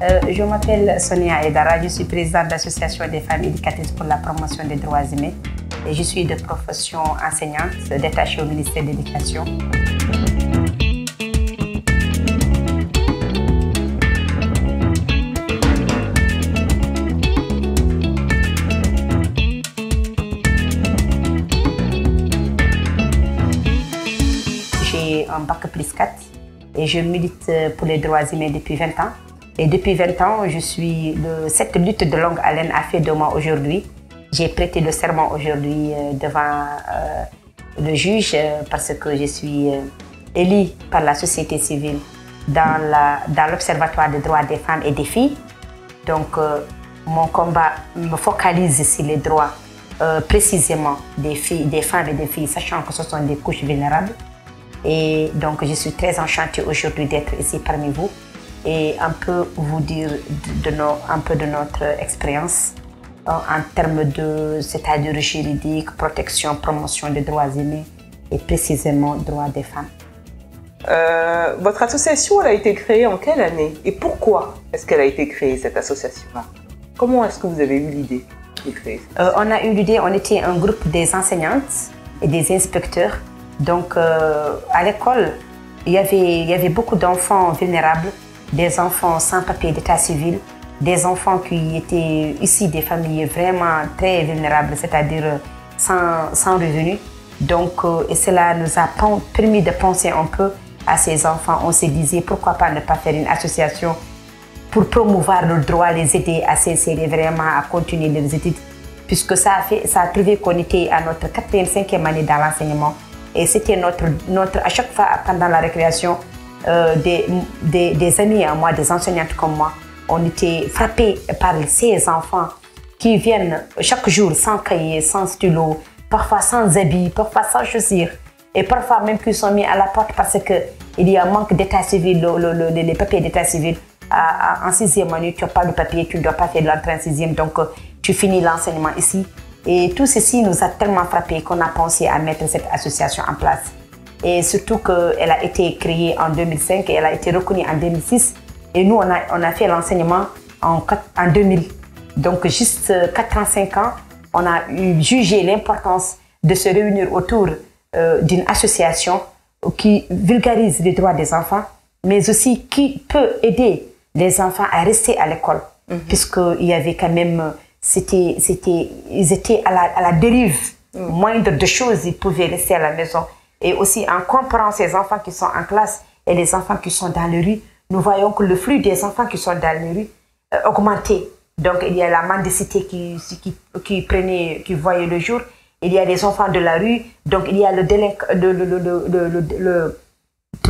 Je m'appelle Sonia Aidara, je suis présidente de l'Association des femmes éducatrices pour la promotion des droits humains et je suis de profession enseignante détachée au ministère de l'Éducation. J'ai un bac plus 4 et je milite pour les droits humains depuis 20 ans. Et depuis 20 ans, cette lutte de longue haleine a fait de moi aujourd'hui. J'ai prêté le serment aujourd'hui devant le juge parce que je suis élue par la société civile dans l'Observatoire des droits des femmes et des filles. Donc, mon combat me focalise sur les droits précisément des femmes et des filles, sachant que ce sont des couches vulnérables. Et donc, je suis très enchantée aujourd'hui d'être ici parmi vous et un peu vous dire un peu de notre expérience en termes c'est-à-dire juridique, protection, promotion des droits humains et précisément droits des femmes. Votre association, elle a été créée en quelle année? Et pourquoi est-ce qu'elle a été créée, cette association-là? Comment est-ce que vous avez eu l'idée de créer ça? On a eu l'idée, on était un groupe des enseignantes et des inspecteurs. Donc, à l'école, il y avait beaucoup d'enfants vulnérables, des enfants sans papier d'état civil, des enfants qui étaient issus des familles vraiment très vulnérables, c'est-à-dire sans revenus. Donc, et cela nous a permis de penser un peu à ces enfants. On se disait, pourquoi pas ne pas faire une association pour promouvoir leurs droits, les aider à s'insérer vraiment, à continuer leurs études, puisque ça a prouvé qu'on était à notre 4e, 5e année dans l'enseignement. Et c'était à chaque fois pendant la récréation, des amis à moi, des enseignantes comme moi, on était frappés par ces enfants qui viennent chaque jour sans cahier, sans stylo, parfois sans habits, parfois sans chaussures, et parfois même qui sont mis à la porte parce qu'il y a un manque d'état civil, les papiers d'état civil. En 6e année, tu n'as pas de papier, tu ne dois pas faire de l'entrée en 6e, donc tu finis l'enseignement ici. Et tout ceci nous a tellement frappés qu'on a pensé à mettre cette association en place. Et surtout qu'elle a été créée en 2005 et elle a été reconnue en 2006. Et nous, on a fait l'enseignement en 2000. Donc, juste 4 ans, 5 ans, on a jugé l'importance de se réunir autour d'une association qui vulgarise les droits des enfants, mais aussi qui peut aider les enfants à rester à l'école. Puisqu'il y avait quand même... ils étaient à la dérive. Moindre de choses, ils pouvaient rester à la maison. Et aussi, en comparant ces enfants qui sont en classe et les enfants qui sont dans les rues, nous voyons que le flux des enfants qui sont dans les rues augmentait. Donc, il y a la mendicité qui voyait le jour. Il y a les enfants de la rue. Donc, il y a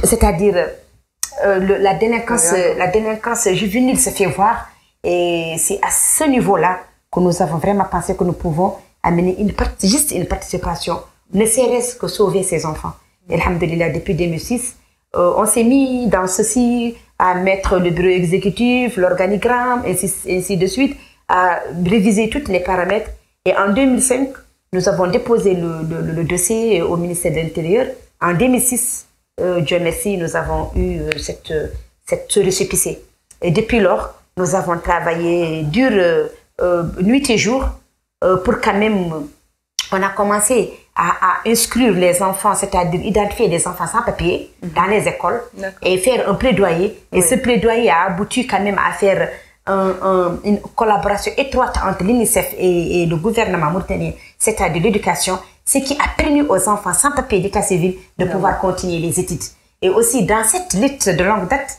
c'est-à-dire la délinquance juvénile se fait voir. Et c'est à ce niveau-là que nous avons vraiment pensé que nous pouvons amener juste une participation, ne serait-ce que sauver ces enfants. Et alhamdoulilah, depuis 2006, on s'est mis dans ceci à mettre le bureau exécutif, l'organigramme, ainsi de suite, à réviser tous les paramètres. Et en 2005, nous avons déposé le dossier au ministère de l'Intérieur. En 2006, Dieu merci, nous avons eu ce récépissé. Et depuis lors, nous avons travaillé dur nuit et jour pour quand même, on a commencé à inscrire les enfants, c'est-à-dire identifier les enfants sans papier dans les écoles et faire un plaidoyer. Et ce plaidoyer a abouti quand même à faire une collaboration étroite entre l'UNICEF et le gouvernement mauritanien, c'est-à-dire l'éducation, ce qui a permis aux enfants sans papier d'état civil de pouvoir continuer les études. Et aussi, dans cette lutte de longue date,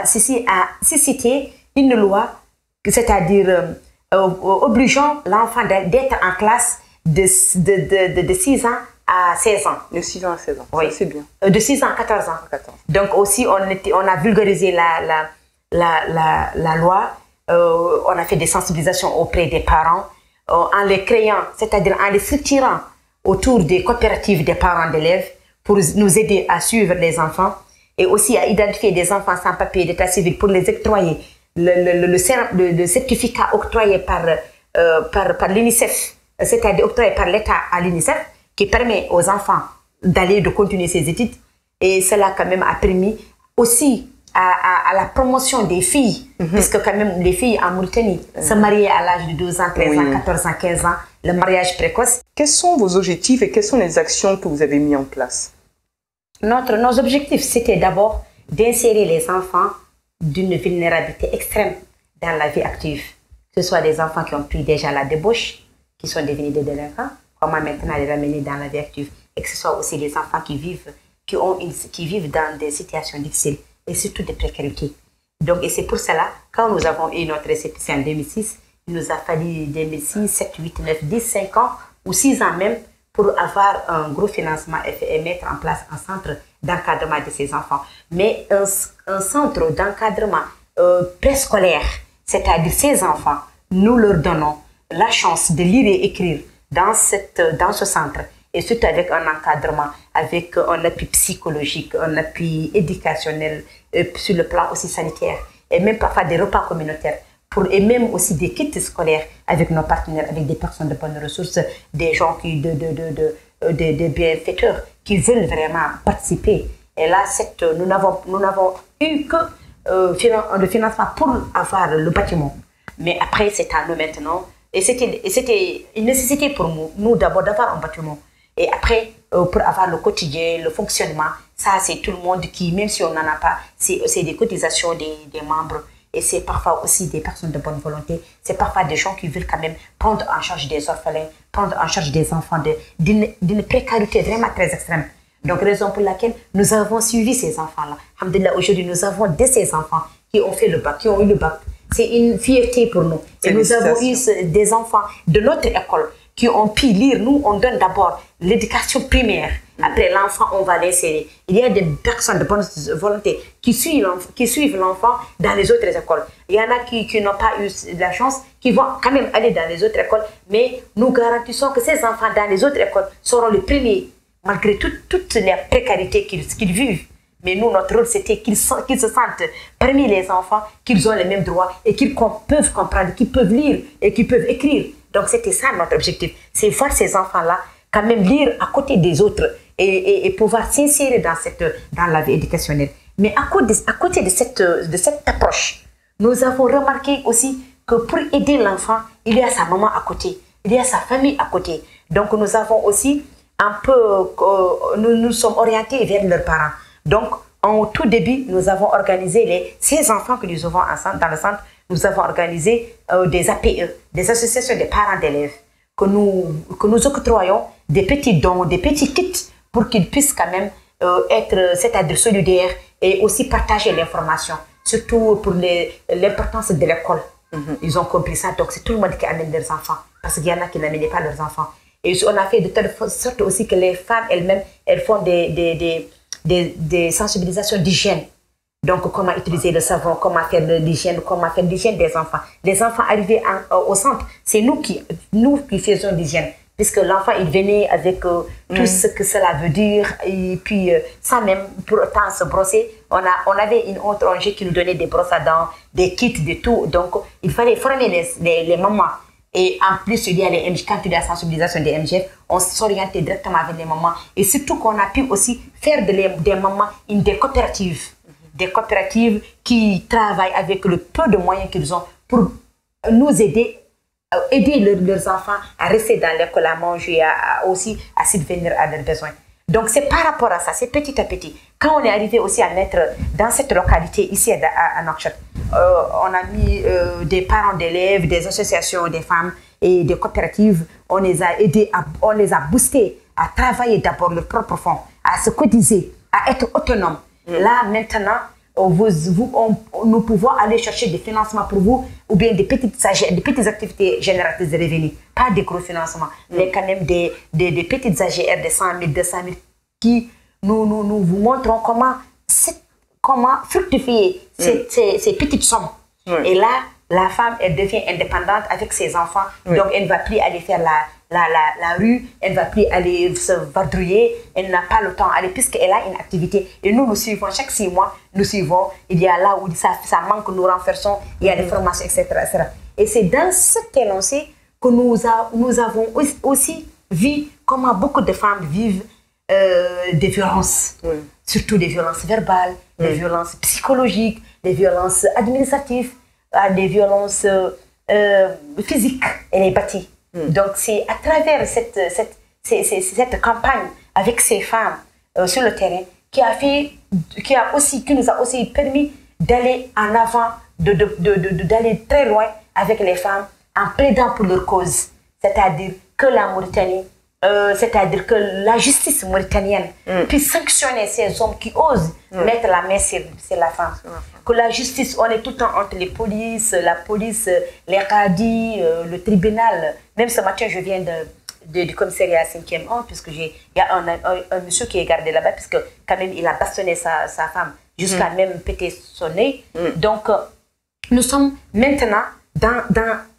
ceci a suscité une loi, c'est-à-dire obligeant l'enfant d'être en classe de 6 ans à 16 ans. De 6 ans à 16 ans, oui. C'est bien. De 6 ans à 14 ans. 14. Donc aussi, on a vulgarisé la loi, on a fait des sensibilisations auprès des parents, en les créant, c'est-à-dire en les structurant autour des coopératives des parents d'élèves pour nous aider à suivre les enfants et aussi à identifier des enfants sans papier d'état civil pour les octroyer. Le certificat octroyé par l'UNICEF, c'est-à-dire octroyé par l'État à l'UNICEF, qui permet aux enfants de continuer ses études. Et cela quand même a permis aussi à la promotion des filles, puisque quand même les filles en Mauritanie se mariaient à l'âge de 12 ans, 13 ans, 14 ans, 15 ans, le mariage précoce. Quels sont vos objectifs et quelles sont les actions que vous avez mis en place? Nos objectifs, c'était d'abord d'insérer les enfants d'une vulnérabilité extrême dans la vie active. Que ce soit des enfants qui ont pris déjà la débauche, qui sont devenus des délinquants, comment maintenant les ramener dans la vie active, et que ce soit aussi des enfants qui vivent dans des situations difficiles et surtout des précarités. Donc, et c'est pour cela, quand nous avons eu notre récépissé en 2006, il nous a fallu 2006, 7, 8, 9, 10, 5 ans ou 6 ans même pour avoir un gros financement et mettre en place un centre d'encadrement de ces enfants. Mais un centre d'encadrement préscolaire, c'est-à-dire ces enfants, nous leur donnons la chance de lire et écrire dans ce centre, et surtout avec un encadrement, avec un appui psychologique, un appui éducationnel sur le plan aussi sanitaire, et même parfois des repas communautaires, et même aussi des kits scolaires avec nos partenaires, avec des personnes de bonnes ressources, des gens des bienfaiteurs qui veulent vraiment participer. Et là, nous n'avons eu que le financement pour avoir le bâtiment. Mais après, c'est à nous maintenant. Et c'était une nécessité pour nous d'abord d'avoir un bâtiment. Et après, pour avoir le quotidien, le fonctionnement, ça c'est tout le monde qui, même si on n'en a pas, c'est des cotisations des membres. Et c'est parfois aussi des personnes de bonne volonté. C'est parfois des gens qui veulent quand même prendre en charge des orphelins, prendre en charge des enfants d'une précarité vraiment très extrême. Donc, raison pour laquelle nous avons suivi ces enfants-là. Alhamdulillah, aujourd'hui, nous avons de ces enfants qui ont fait le bac, qui ont eu le bac. C'est une fierté pour nous. Et nous avons eu des enfants de notre école qui ont pu lire. Nous, on donne d'abord l'éducation primaire. Après l'enfant, on va l'insérer. Il y a des personnes de bonne volonté qui suivent l'enfant dans les autres écoles. Il y en a qui n'ont pas eu la chance, qui vont quand même aller dans les autres écoles. Mais nous garantissons que ces enfants dans les autres écoles seront les premiers, malgré toutes les précarités qu'ils vivent. Mais nous, notre rôle, c'était qu'ils se sentent parmi les enfants, qu'ils ont les mêmes droits et qu'ils peuvent comprendre, qu'ils peuvent lire et qu'ils peuvent écrire. Donc, c'était ça notre objectif. C'est voir ces enfants-là quand même lire à côté des autres et pouvoir s'insérer dans la vie éducationnelle. Mais à côté de cette approche, nous avons remarqué aussi que pour aider l'enfant, il y a sa maman à côté, il y a sa famille à côté. Donc, nous avons aussi nous sommes orientés vers leurs parents. Donc, en tout début, nous avons organisé ces enfants que nous avons dans le centre, nous avons organisé des APE, des associations des parents d'élèves, que nous octroyons des petits dons, des petits kits pour qu'ils puissent quand même c'est-à-dire solidaires et aussi partager l'information, surtout pour l'importance de l'école. Ils ont compris ça, donc c'est tout le monde qui amène leurs enfants, parce qu'il y en a qui n'amènent pas leurs enfants. Et on a fait de telle sorte aussi que les femmes elles-mêmes, elles font des sensibilisations d'hygiène. Donc, comment utiliser le savon, comment faire l'hygiène des enfants. Les enfants arrivés au centre, c'est nous qui faisons l'hygiène. Puisque l'enfant, il venait avec tout ce que cela veut dire. Et puis, sans même pour autant se brosser, on avait une autre ONG qui nous donnait des brosses à dents, des kits, de tout. Donc, il fallait former les mamans. Et en plus, il y a les MGF, quand il y a la sensibilisation des MGF, on s'orientait directement avec les mamans. Et surtout qu'on a pu aussi faire des mamans des coopératives. Des coopératives qui travaillent avec le peu de moyens qu'ils ont pour nous aider leurs enfants à rester dans l'école, à manger, aussi à subvenir à leurs besoins. Donc c'est par rapport à ça, c'est petit à petit. Quand on est arrivé aussi à mettre dans cette localité ici à Nouakchott, on a mis des parents d'élèves, des associations des femmes et des coopératives. On les a aidés, on les a boostés à travailler d'abord leur propre fonds, à se cotiser, à être autonomes. Là maintenant, nous pouvons aller chercher des financements pour vous ou bien des petites activités génératrices de revenus, pas des gros financements, mais quand même des petites AGR de 100 000, 200 000 qui nous vous montrons comment fructifier ces petites sommes. Et là, la femme, elle devient indépendante avec ses enfants, donc elle ne va plus aller faire la rue, elle ne va plus aller se vadrouiller, elle n'a pas le temps d'aller puisqu'elle a une activité. Et nous suivons chaque 6 mois, il y a là où ça manque, nous renforçons, il y a des formations, etc. etc. Et c'est dans cette élancée que nous avons aussi vu comment beaucoup de femmes vivent des violences, surtout des violences verbales, des violences psychologiques, des violences administratives, des violences physiques et les bâties. Donc c'est à travers cette campagne avec ces femmes sur le terrain qui nous a aussi permis d'aller en avant, d'aller très loin avec les femmes en plaidant pour leur cause. C'est-à-dire que la Mauritanie, c'est-à-dire que la justice mauritanienne puisse sanctionner ces hommes qui osent mettre la main sur la femme. Que la justice, on est tout le temps entre la police, les radis, le tribunal. Même ce matin, je viens du commissariat 5e 1, puisque il y a un monsieur qui est gardé là-bas, puisque quand même il a bastonné sa femme jusqu'à même péter son nez. Donc, nous sommes maintenant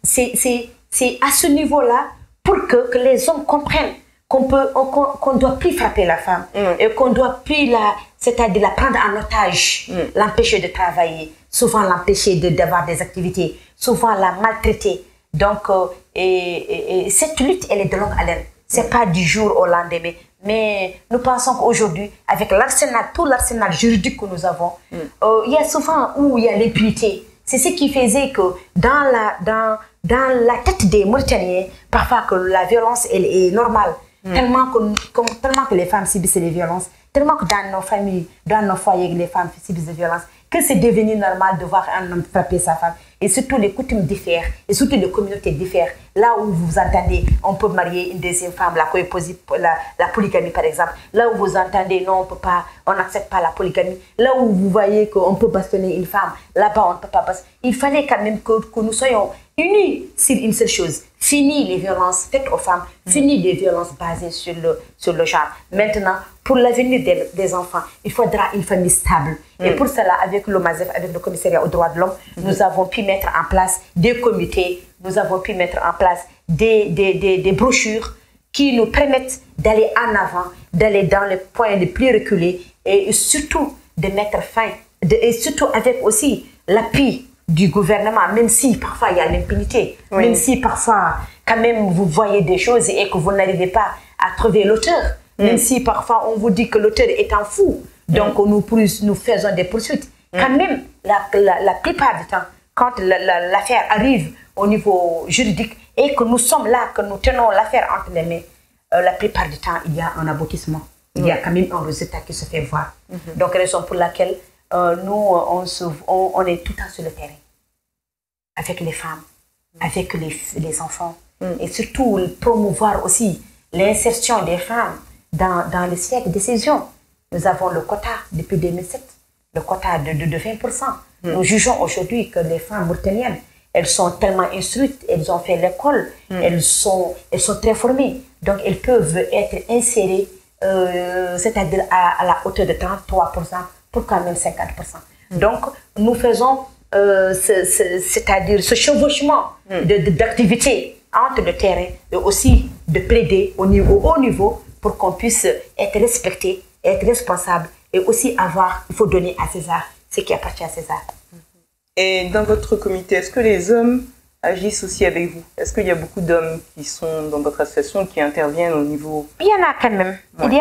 c'est à ce niveau-là pour que les hommes comprennent qu'on ne doit plus frapper la femme et qu'on ne doit plus c'est-à-dire la prendre en otage, l'empêcher de travailler, souvent l'empêcher d'avoir des activités, souvent la maltraiter. Donc, cette lutte, elle est de longue haleine. Ce n'est pas du jour au lendemain. Mais nous pensons qu'aujourd'hui, avec tout l'arsenal juridique que nous avons, il y a souvent où il y a l'impunité. C'est ce qui faisait que dans la tête des Mauritaniens, parfois que la violence elle est normale. Tellement que les femmes subissent des violences, tellement que dans nos familles, dans nos foyers, les femmes subissent des violences, que c'est devenu normal de voir un homme frapper sa femme. Et surtout, les coutumes diffèrent, et surtout les communautés diffèrent. Là où vous entendez, on peut marier une deuxième femme, la polygamie par exemple. Là où vous entendez, non, on n'accepte pas la polygamie. Là où vous voyez qu'on peut bastonner une femme, là-bas on ne peut pas bastonner. Il fallait quand même que nous soyons unis sur une seule chose. Fini les violences faites aux femmes, fini les violences basées sur le genre. Maintenant, pour l'avenir des enfants, il faudra une famille stable. Et pour cela, avec l'OMASEF, avec le commissariat aux droits de l'homme, nous avons pu mettre en place des comités, nous avons pu mettre en place des brochures qui nous permettent d'aller en avant, d'aller dans les points les plus reculés et surtout de mettre fin, et surtout avec aussi l'appui du gouvernement, même si parfois il y a l'impunité, même si parfois quand même vous voyez des choses et que vous n'arrivez pas à trouver l'auteur, même si parfois on vous dit que l'auteur est un fou, donc nous faisons des poursuites. Quand même, la plupart du temps, quand l'affaire arrive au niveau juridique et que nous sommes là, que nous tenons l'affaire entre les mains, la plupart du temps, il y a un aboutissement. Il y a quand même un résultat qui se fait voir. Donc, raison pour laquelle nous, on est tout le temps sur le terrain, avec les femmes, avec les enfants, et surtout promouvoir aussi l'insertion des femmes dans les siècles de décision. Nous avons le quota depuis 2007, le quota de 20%. Nous jugeons aujourd'hui que les femmes mauritaniennes, elles sont tellement instruites, elles ont fait l'école, elles sont très formées, donc elles peuvent être insérées, c'est-à-dire à la hauteur de 33%, pourquoi même 50%. Donc, nous faisons c'est-à-dire ce chevauchement d'activités entre le terrain et aussi de plaider au haut niveau pour qu'on puisse être respecté, être responsable et aussi il faut donner à César ce qui appartient à César. Et dans votre comité, est-ce que les hommes agissent aussi avec vous? Est-ce qu'il y a beaucoup d'hommes qui sont dans votre association, qui interviennent au niveau... Il y en a quand même. Il y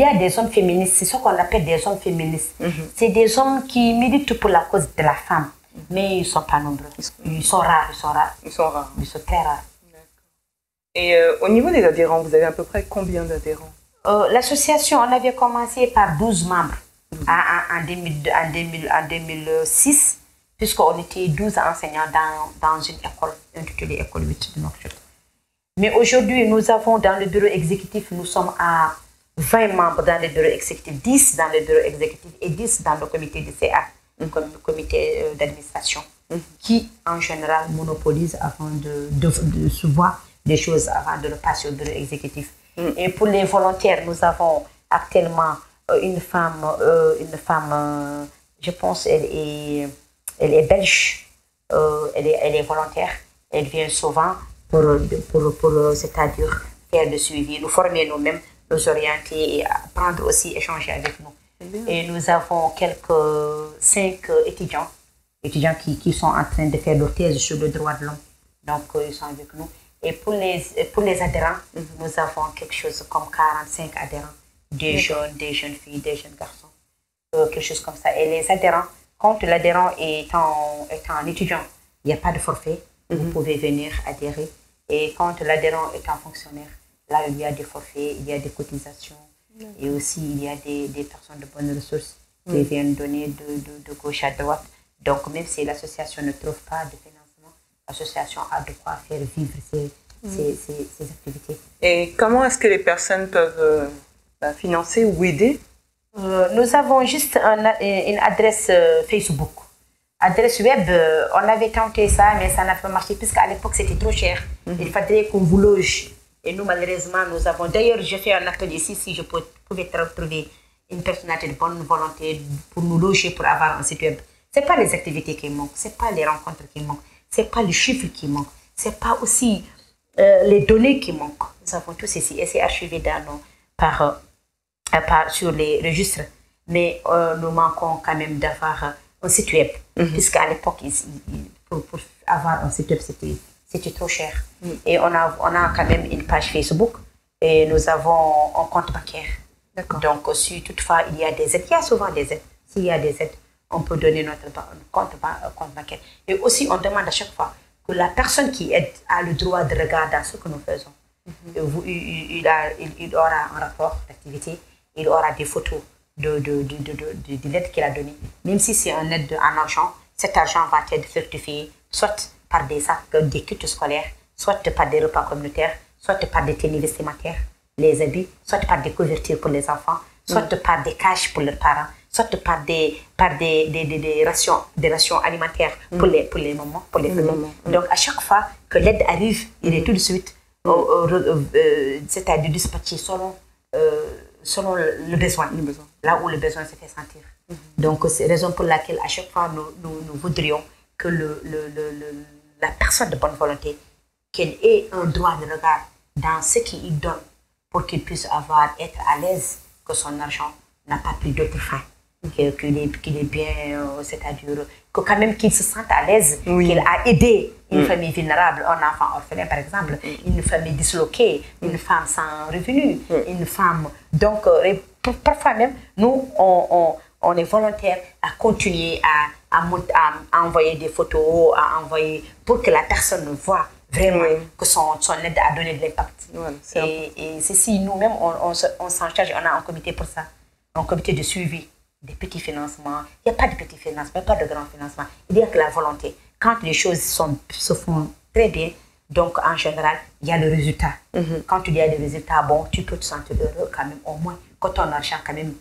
a des hommes féministes, c'est ce qu'on appelle des hommes féministes. C'est des hommes qui militent pour la cause de la femme, mais ils ne sont pas nombreux. Ils sont rares. Ils sont très rares. Et au niveau des adhérents, vous avez à peu près combien d'adhérents? L'association, on avait commencé par 12 membres en 2006, puisqu'on était 12 enseignants dans une école intitulée École 8 de Nouakchott. Mais aujourd'hui, nous avons dans le bureau exécutif, nous sommes à 20 membres dans le bureau exécutif, 10 dans le bureau exécutif et 10 dans le comité de CA, le comité d'administration, qui en général monopolise avant de se voir des choses avant de le passer au bureau exécutif. Et pour les volontaires, nous avons actuellement une femme, je pense, elle est belge, elle est volontaire, elle vient souvent pour c'est-à-dire faire le suivi, nous former nous-mêmes, nous orienter et apprendre aussi, échanger avec nous. Et nous avons 5 étudiants qui sont en train de faire leur thèse sur le droit de l'homme. Donc, ils sont avec nous. Et pour les adhérents, nous avons quelque chose comme 45 adhérents, des jeunes filles, des jeunes garçons, quelque chose comme ça. Et les adhérents, quand l'adhérent est en étudiant, il n'y a pas de forfait, vous pouvez venir adhérer. Et quand l'adhérent est un fonctionnaire, là, il y a des forfaits, il y a des cotisations. Et aussi, il y a des personnes de bonnes ressources qui viennent donner de gauche à droite. Donc, même si l'association ne trouve pas de financement, l'association a de quoi faire vivre ces activités. Et comment est-ce que les personnes peuvent financer ou aider? Nous avons juste une adresse Facebook. Adresse web, on avait tenté ça, mais ça n'a pas marché, puisqu'à l'époque, c'était trop cher. Il fallait qu'on vous loge. Et nous, malheureusement, nous avons... D'ailleurs, je fais un appel ici, si je pouvais trouver une personnalité de bonne volonté pour nous loger, pour avoir un site web. Ce n'est pas les activités qui manquent, ce n'est pas les rencontres qui manquent, ce n'est pas les chiffres qui manquent, ce n'est pas aussi les données qui manquent. Nous avons tout ceci et c'est archivé sur les registres. Mais nous manquons quand même d'avoir un site web, puisqu'à l'époque, pour avoir un site web, c'était trop cher. Et on a quand même une page Facebook et nous avons un compte bancaire. Donc, si toutefois il y a des aides, il y a souvent des aides. S'il y a des aides, on peut donner notre compte bancaire. Et aussi, on demande à chaque fois que la personne qui aide a le droit de regarder ce que nous faisons. Il aura un rapport d'activité, il aura des photos de l'aide qu'il a donnée. Même si c'est une aide en argent, cet argent va être certifié soit par des sacs, des kits scolaires, soit par des repas communautaires, soit par des tenues vestimentaires, les habits, soit par des couvertures pour les enfants, soit par des caches pour leurs parents, soit par des rations alimentaires pour les mamans, pour les familles. Donc, à chaque fois que l'aide arrive, il est tout de suite, c'est-à-dire dispatché selon le besoin, là où le besoin se fait sentir. Donc, c'est la raison pour laquelle, à chaque fois, nous voudrions que la personne de bonne volonté, qu'elle ait un droit de regard dans ce qu'il donne pour qu'il puisse être à l'aise que son argent n'a pas pris d'autres fins, qu'il est bien, c'est-à-dire que quand même qu'il se sente à l'aise, qu'il a aidé une famille vulnérable, un enfant orphelin par exemple, une famille disloquée, une femme sans revenu, une femme... Donc, parfois même, nous, on est volontaire à continuer à envoyer des photos, à envoyer pour que la personne voit vraiment que son aide a donné de l'impact. Et ceci, nous-mêmes, on s'en charge, on a un comité pour ça, un comité de suivi des petits financements. Il n'y a pas de petits financements, il n'y a pas de grands financements. Il y a que la volonté. Quand les choses se font très bien, donc en général, il y a le résultat. Quand il y a des résultats bons, tu peux te sentir heureux quand même, au moins, quand ton argent quand même,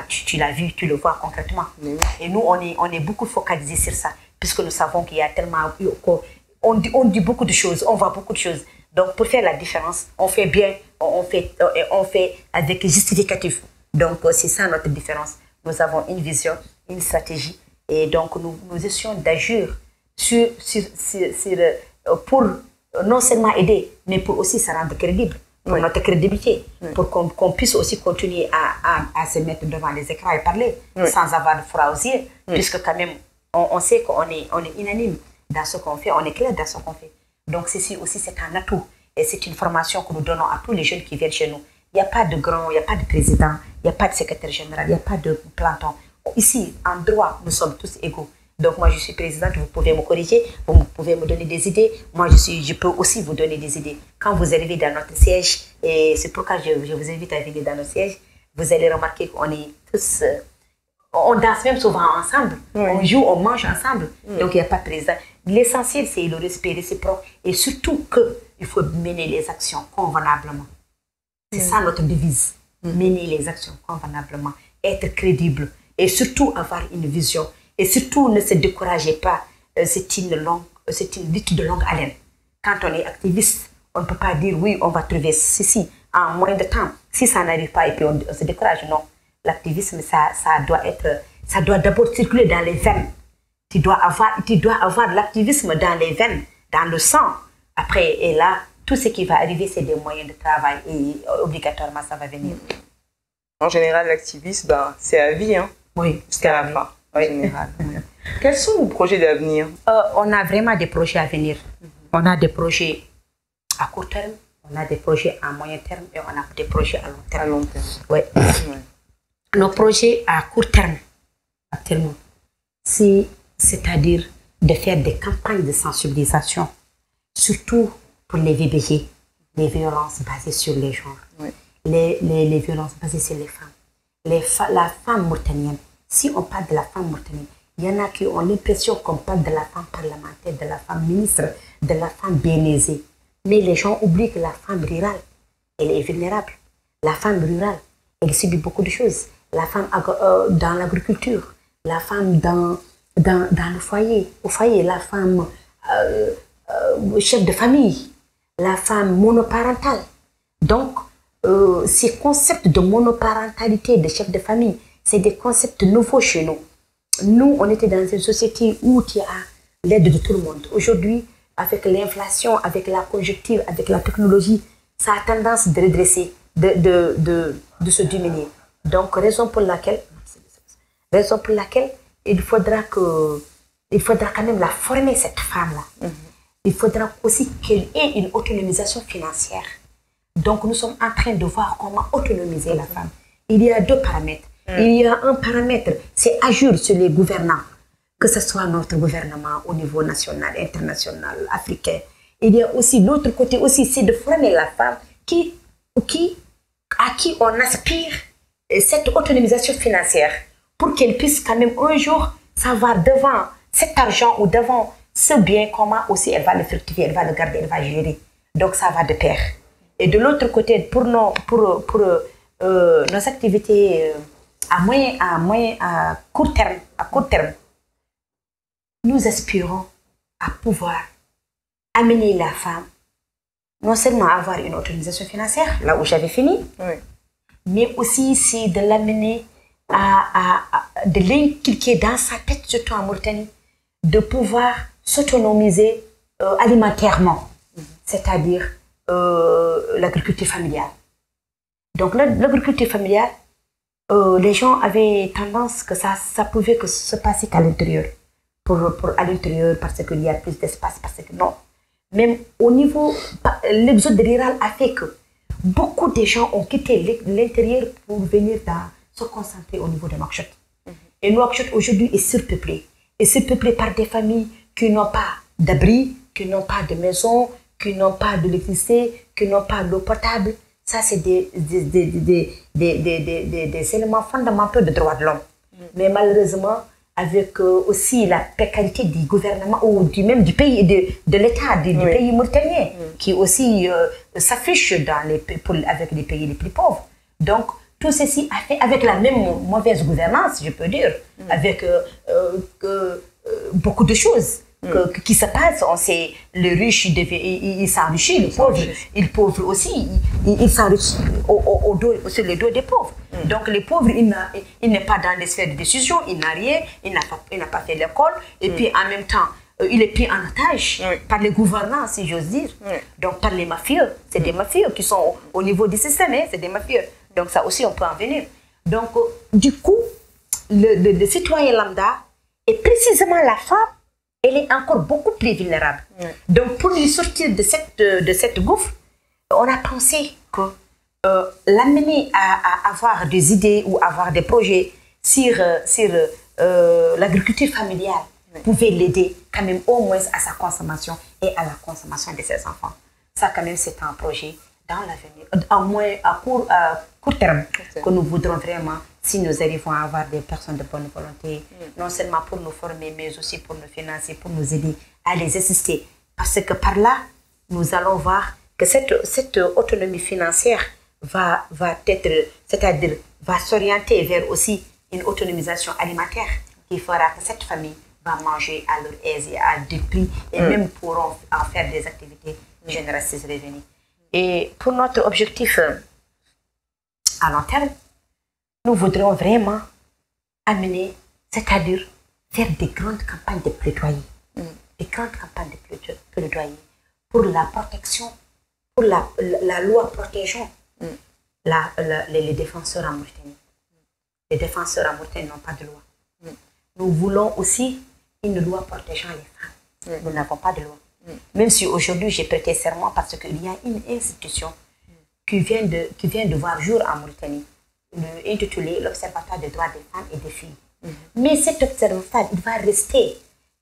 tu l'as vu, tu le vois concrètement. Et nous, on est beaucoup focalisés sur ça, puisque nous savons qu'il y a tellement... On dit beaucoup de choses, on voit beaucoup de choses. Donc, pour faire la différence, on fait bien, on fait avec justificatif. Donc, c'est ça notre différence. Nous avons une vision, une stratégie, et donc nous essayons d'agir pour non seulement aider, mais pour aussi se rendre crédible, pour notre crédibilité, pour qu'on puisse aussi continuer à se mettre devant les écrans et parler sans avoir de froid aux yeux, puisque quand même, on sait qu'on est unanime dans ce qu'on fait, on est clair dans ce qu'on fait. Donc ceci aussi, c'est un atout, et c'est une formation que nous donnons à tous les jeunes qui viennent chez nous. Il n'y a pas de grand, il n'y a pas de président, il n'y a pas de secrétaire général, il n'y a pas de planton. Ici, en droit, nous sommes tous égaux. Donc moi, je suis présidente, vous pouvez me corriger, vous pouvez me donner des idées. Moi, je peux aussi vous donner des idées. Quand vous arrivez dans notre siège, et c'est pourquoi je vous invite à venir dans notre siège, vous allez remarquer qu'on est tous... on danse même souvent ensemble, on joue, on mange ensemble. Donc il n'y a pas de président. L'essentiel, c'est le respect réciproque et surtout qu'il faut mener les actions convenablement. C'est ça notre devise, mener les actions convenablement, être crédible et surtout avoir une vision. Et surtout, ne se découragez pas, c'est une lutte de longue haleine. Quand on est activiste, on ne peut pas dire oui, on va trouver ceci en moins de temps. Si ça n'arrive pas et puis on se décourage, non. L'activisme, ça doit d'abord circuler dans les veines. Tu dois avoir l'activisme dans les veines, dans le sang. Après, et là, tout ce qui va arriver, c'est des moyens de travail et obligatoirement, ça va venir. En général, l'activisme, c'est à vie, hein? Oui, jusqu'à la fin. En général. Quels sont vos projets d'avenir? On a vraiment des projets à venir. On a des projets à court terme, on a des projets à moyen terme et on a des projets à long terme. À long terme. Ouais. Nos projets à court terme, actuellement, c'est-à-dire de faire des campagnes de sensibilisation, surtout pour les VBG, les violences basées sur les genres, Oui. les violences basées sur les femmes. La femme mauritanienne, si on parle de la femme mauritanienne, il y en a qui ont l'impression qu'on parle de la femme parlementaire, de la femme ministre, de la femme bien aisée. Mais les gens oublient que la femme rurale, elle est vulnérable. La femme rurale, elle subit beaucoup de choses. La femme dans l'agriculture, la femme dans le foyer, au foyer, la femme chef de famille, la femme monoparentale. Donc, ces concepts de monoparentalité, de chef de famille, c'est des concepts nouveaux chez nous. Nous, on était dans une société où tu as l'aide de tout le monde. Aujourd'hui, avec l'inflation, avec la conjoncture, avec la technologie, ça a tendance de redresser, de se diminuer. Donc, raison pour laquelle il faudra quand même la former, cette femme-là. Il faudra aussi qu'elle ait une autonomisation financière. Donc, nous sommes en train de voir comment autonomiser la femme. Il y a deux paramètres. Il y a un paramètre, c'est agir sur les gouvernants, que ce soit notre gouvernement au niveau national, international, africain. Il y a aussi l'autre côté aussi, c'est de former la femme à qui on aspire cette autonomisation financière pour qu'elle puisse quand même un jour savoir devant cet argent ou devant ce bien, comment aussi elle va le fructifier, elle va le garder, elle va gérer. Donc ça va de pair. Et de l'autre côté, pour nos activités à court terme, nous aspirons à pouvoir amener la femme non seulement à avoir une autonomisation financière, là où j'avais fini, mais aussi c'est de l'amener de l'inculquer dans sa tête, surtout en Mauritanie, de pouvoir s'autonomiser alimentairement, c'est-à-dire l'agriculture familiale. Donc l'agriculture familiale, les gens avaient tendance que ça pouvait que se passer qu'à l'intérieur, à l'intérieur parce qu'il y a plus d'espace, parce que non. Même au niveau, l'exode rural a fait que beaucoup de gens ont quitté l'intérieur pour venir se concentrer au niveau de Nouakchott. Et Nouakchott aujourd'hui est surpeuplé. Et surpeuplé par des familles qui n'ont pas d'abri, qui n'ont pas de maison, qui n'ont pas d'électricité, qui n'ont pas d'eau potable. Ça, c'est des éléments fondamentaux de droits de l'homme. Mais malheureusement, avec aussi la précarité du gouvernement ou même du pays, de l'État, du pays mauritanien, qui aussi s'affiche avec les pays les plus pauvres. Donc, tout ceci a fait avec la même mauvaise gouvernance, je peux dire, avec beaucoup de choses qui se passent. On sait, les riches, ils s'enrichissent, les pauvres aussi, ils s'enrichissent sur le dos des pauvres. Donc les pauvres, il n'est pas dans les sphères de décision, il n'a rien, il n'a pas fait l'école, et puis en même temps, il est pris en otage par les gouvernants, si j'ose dire. Donc par les mafieux, c'est des mafieux qui sont au niveau du système, c'est des mafieux. Donc ça aussi, on peut en venir. Donc du coup, le citoyen lambda, et précisément la femme, elle est encore beaucoup plus vulnérable. Donc, pour lui sortir de cette gouffre, on a pensé que l'amener à avoir des idées ou avoir des projets sur l'agriculture familiale pouvait l'aider quand même au moins à sa consommation et à la consommation de ses enfants. Ça, quand même, c'est un projet dans l'avenir, au moins à court terme, que nous voudrons vraiment, si nous arrivons à avoir des personnes de bonne volonté, non seulement pour nous former, mais aussi pour nous financer, pour nous aider à les assister. Parce que par là, nous allons voir que cette autonomie financière va s'orienter vers aussi une autonomisation alimentaire qui fera que cette famille va manger à leur aise et à des prix et même pourront en faire des activités génératrices de revenus. Et pour notre objectif à long terme, nous voudrions vraiment amener, c'est-à-dire faire des grandes campagnes de plaidoyer, des grandes campagnes de plaidoyer pour la protection, pour la loi protégeant les défenseurs en Mauritanie. Les défenseurs en Mauritanie n'ont pas de loi. Nous voulons aussi une loi protégeant les femmes. Nous n'avons pas de loi. Même si aujourd'hui j'ai prêté serment parce qu'il y a une institution qui vient de voir jour en Mauritanie, intitulé l'Observatoire des droits des femmes et des filles. Mais cet observatoire, il va rester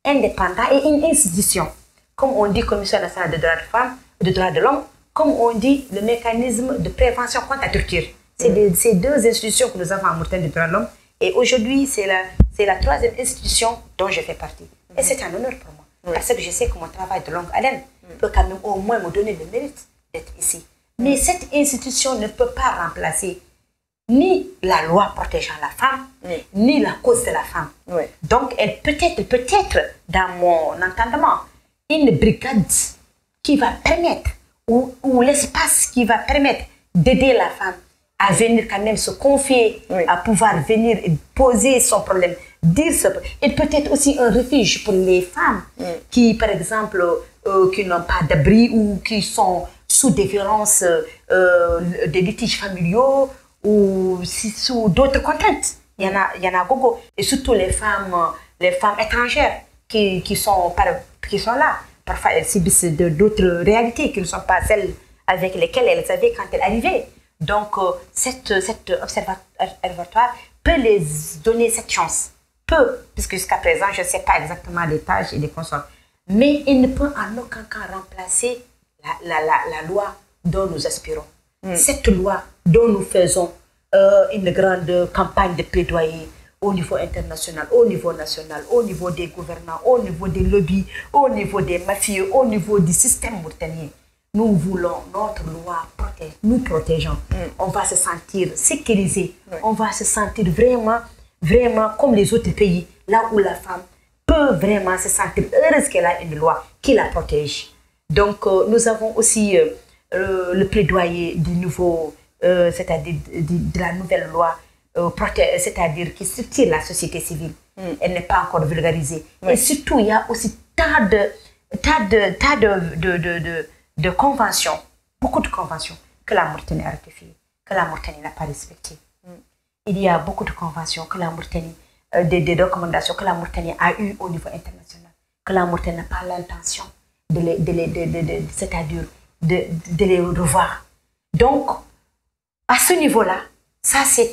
indépendant et une institution. Comme on dit Commission nationale des droits des femmes, des droits de l'homme, comme on dit le mécanisme de prévention contre la torture. C'est ces deux institutions que nous avons en Mauritanie des droits de l'homme. Et aujourd'hui, c'est la troisième institution dont je fais partie. Et c'est un honneur pour moi. Parce que je sais que mon travail de longue haleine peut quand même au moins me donner le mérite d'être ici. Mais cette institution ne peut pas remplacer ni la loi protégeant la femme, ni la cause de la femme. Donc, elle peut être, dans mon entendement, une brigade qui va permettre, ou l'espace qui va permettre d'aider la femme à venir quand même se confier, à pouvoir venir poser son problème, dire ce problème. Il peut être aussi un refuge pour les femmes qui, par exemple, qui n'ont pas d'abri ou qui sont sous des violences, des litiges familiaux ou sous d'autres contraintes. Il y en a beaucoup. Et surtout les femmes étrangères qui sont là. Parfois, elles subissent d'autres réalités qui ne sont pas celles avec lesquelles elles avaient quand elles arrivaient. Donc, cet observatoire peut les donner cette chance. Puisque jusqu'à présent, je ne sais pas exactement les tâches et les consorts. Mais il ne peut en aucun cas remplacer la loi dont nous aspirons. Cette loi dont nous faisons une grande campagne de plaidoyer au niveau international, au niveau national, au niveau des gouvernants, au niveau des lobbies, au niveau des mafieux, au niveau du système mauritanien. Nous voulons notre loi nous protégeant. On va se sentir sécurisé. On va se sentir vraiment comme les autres pays, là où la femme peut vraiment se sentir heureuse qu'elle a une loi qui la protège. Donc, nous avons aussi le plaidoyer du nouveau, c'est-à-dire de la nouvelle loi, c'est-à-dire qui structure la société civile. Elle n'est pas encore vulgarisée. Et surtout, il y a aussi tas de conventions, beaucoup de conventions que la Mauritanie a ratifiées, que la Mauritanie n'a pas respectées. Il y a beaucoup de conventions que la Mauritanie, des recommandations que la Mauritanie a eues au niveau international, que la Mauritanie n'a pas l'intention c'est-à-dire de les revoir. Donc, à ce niveau-là, ça c'est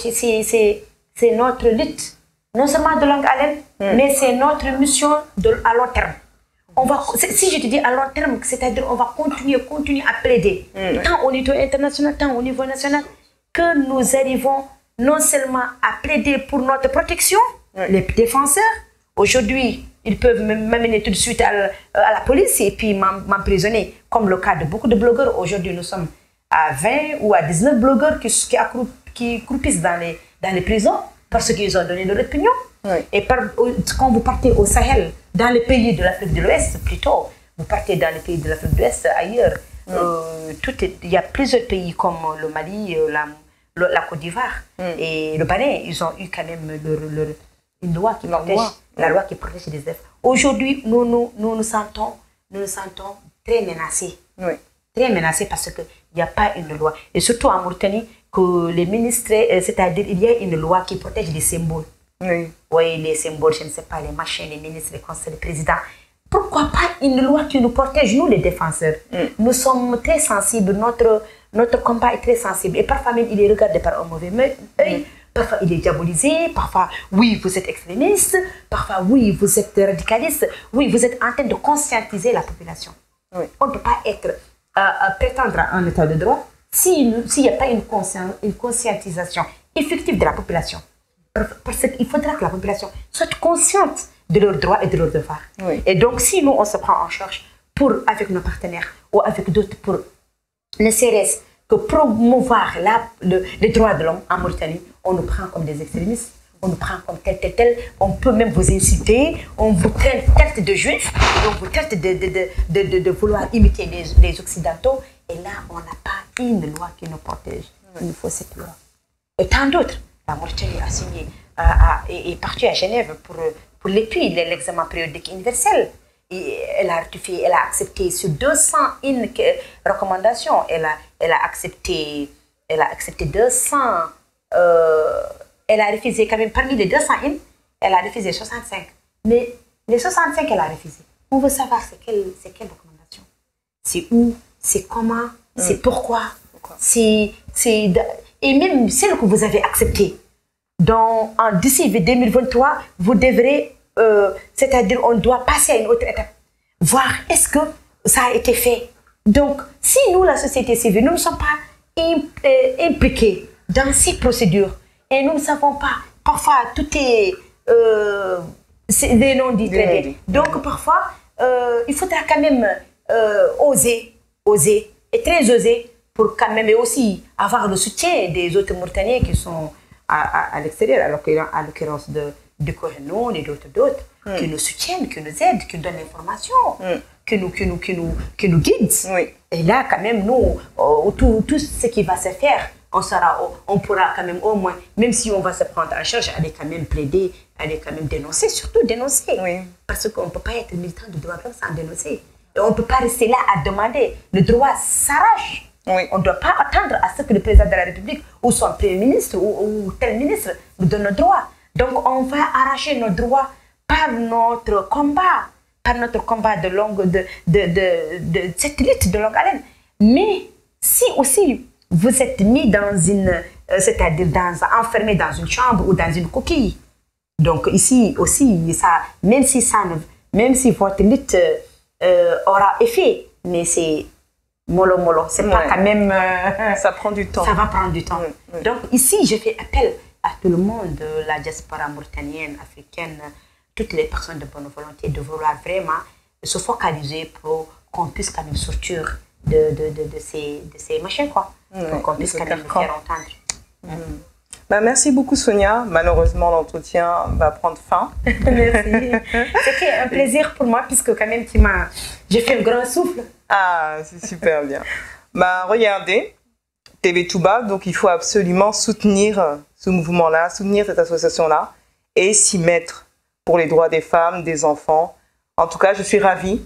notre lutte, non seulement de longue haleine, mais c'est notre mission à long terme. Si je te dis à long terme, c'est-à-dire on va continuer à plaider, tant au niveau international, tant au niveau national, que nous arrivons non seulement à plaider pour notre protection, les défenseurs. Aujourd'hui, ils peuvent m'amener tout de suite à la police et puis m'emprisonner, comme le cas de beaucoup de blogueurs. Aujourd'hui, nous sommes à 20 ou à 19 blogueurs qui croupissent dans les prisons parce qu'ils ont donné leur opinion. Et quand vous partez au Sahel, dans les pays de l'Afrique de l'Ouest, plutôt, vous partez dans les pays de l'Afrique de l'Ouest, ailleurs, il y a plusieurs pays comme le Mali, la Côte d'Ivoire et le Bénin, ils ont eu quand même une loi qui protège, la loi qui protège les élèves. Aujourd'hui, nous nous sentons très menacés. Très menacés parce qu'il n'y a pas une loi. Et surtout en Mauritanie, que les ministres, c'est-à-dire il y a une loi qui protège les symboles. Oui, les symboles, je ne sais pas, les machins, les ministres, les conseils, les présidents. Pourquoi pas une loi qui nous protège, nous les défenseurs? Nous sommes très sensibles, notre combat est très sensible. Et parfois même, il est regardé par un mauvais œil. Parfois, il est diabolisé. Parfois, oui, vous êtes extrémiste. Parfois, oui, vous êtes radicaliste. Oui, vous êtes en train de conscientiser la population. On ne peut pas prétendre à un état de droit s'il n'y a pas une conscientisation effective de la population. Parce qu'il faudra que la population soit consciente de leurs droits et de leurs devoirs. Et donc, si nous, on se prend en charge avec nos partenaires ou avec d'autres pour ne serait-ce que promouvoir les droits de l'homme en Mauritanie, on nous prend comme des extrémistes, on nous prend comme tel, on peut même vous inciter, on vous traite de juifs, on vous traite de vouloir imiter les Occidentaux, et là, on n'a pas une loi qui nous protège. Il nous faut cette loi. Et tant d'autres. La Mauritanie a signé, est partie à Genève pour l'examen périodique universel. Et elle a ratifié, elle a accepté sur 201 recommandations, elle a accepté 200, elle a refusé quand même, parmi les 201, elle a refusé 65. Mais les 65 qu'elle a refusé, on veut savoir c'est quelle recommandation. c'est où, c'est comment, c'est pourquoi. Et même celle que vous avez acceptée. D'ici 2023, vous devrez, c'est-à-dire on doit passer à une autre étape. Voir est-ce que ça a été fait. Donc, si nous, la société civile, nous ne sommes pas impliqués dans ces procédures et nous ne savons pas, parfois tout est des non-dits très bien. Donc, parfois, il faudra quand même oser, et très oser, pour quand même aussi avoir le soutien des autres Mauritaniens qui sont à l'extérieur, à l'occurrence de Kohinoun et d'autres, qui nous soutiennent, qui nous aident, qui nous donnent l'information, qui nous guident. Oui. Et là, quand même, nous, tout ce qui va se faire, on pourra quand même au moins, même si on va se prendre en charge, aller quand même plaider, aller quand même dénoncer, surtout dénoncer. Oui. Parce qu'on ne peut pas être militant de droit de l'homme sans dénoncer. Et on ne peut pas rester là à demander. Le droit s'arrache. Oui. On ne doit pas attendre à ce que le président de la République ou son premier ministre ou tel ministre nous donne le droit. Donc, on va arracher nos droits par notre combat de cette lutte de longue haleine. Mais si aussi vous êtes mis dans c'est-à-dire enfermé dans une chambre ou dans une coquille, donc ici aussi, ça, même si votre lutte aura effet, mais c'est mollo, c'est pas quand même... ça prend du temps. Ça va prendre du temps. Donc ici, je fais appel à tout le monde, la diaspora mauritanienne, africaine, toutes les personnes de bonne volonté, de vouloir vraiment se focaliser pour qu'on puisse quand même sortir de ces machins, quoi. Pour qu'on puisse quand même le faire entendre. Merci beaucoup, Sonia. Malheureusement, l'entretien va prendre fin. Merci. C'était un plaisir pour moi, puisque quand même, j'ai fait un grand souffle. Ah, c'est super bien. Regardez, TV Touba, donc il faut absolument soutenir ce mouvement-là, soutenir cette association-là et s'y mettre pour les droits des femmes, des enfants. En tout cas, je suis ravie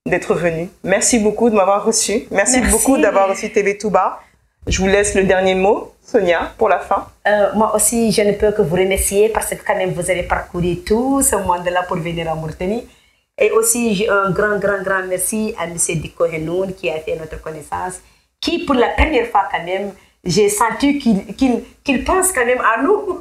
d'être venue. Merci beaucoup de m'avoir reçue. Merci beaucoup d'avoir reçu TV Touba. Je vous laisse le dernier mot, Sonia, pour la fin. Moi aussi, je ne peux que vous remercier parce que quand même, vous avez parcouru tout ce monde-là pour venir à Mauritanie. Et aussi, un grand merci à M. Diko Henoun qui a fait notre connaissance, qui pour la première fois quand même, j'ai senti qu'il pense quand même à nous.